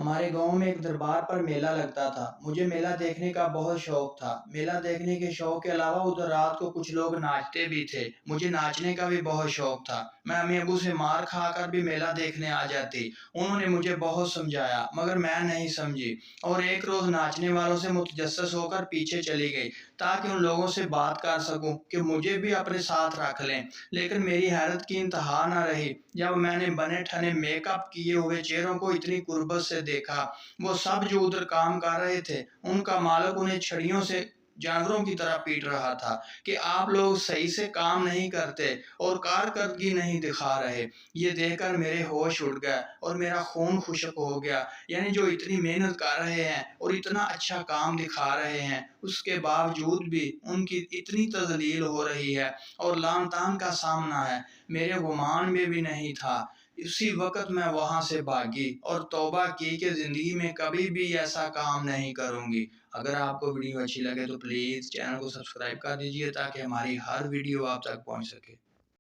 ہمارے گاؤں میں ایک دربار پر میلہ لگتا تھا۔ مجھے میلہ دیکھنے کا بہت شوق تھا۔ میلہ دیکھنے کے شوق کے علاوہ ادھر رات کو کچھ لوگ ناچتے بھی تھے۔ مجھے ناچنے کا بھی بہت شوق تھا۔ میں امی ابو سے مار کھا کر بھی میلہ دیکھنے آ جاتی۔ انہوں نے مجھے بہت سمجھایا مگر میں نہیں سمجھی، اور ایک روز ناچنے والوں سے متجسس ہو کر پیچھے چلی گئی تاکہ ان لوگوں سے بات کر سکوں کہ مجھے بھی اپنے ساتھ رکھ لیں۔ لیکن میری حیرت کی انتہا نہ رہی جب میں نے بنے ٹھنے میک اپ کیے ہوئے چہروں کو اتنی قربت سے دیکھا۔ وہ سب جو ادھر کام کر رہے تھے، ان کا مالک انہیں چھڑیوں سے جانوروں کی طرح پیٹ رہا تھا کہ آپ لوگ صحیح سے کام نہیں کرتے اور کارکردگی نہیں دکھا رہے۔ یہ دیکھ کر میرے ہوش اڑ گئے اور میرا خون خشک ہو گیا۔ یعنی جو اتنی محنت کر رہے ہیں اور اتنا اچھا کام دکھا رہے ہیں، اس کے باوجود بھی ان کی اتنی تذلیل ہو رہی ہے اور لعن طعن کا سامنا ہے۔ میرے گمان میں بھی نہیں تھا۔ اسی وقت میں وہاں سے بھاگی اور توبہ کی کہ زندگی میں کبھی بھی ایسا کام نہیں کروں گی۔ اگر آپ کو ویڈیو اچھی لگے تو پلیز چینل کو سبسکرائب کر دیجئے تاکہ ہماری ہر ویڈیو آپ تک پہنچ سکے۔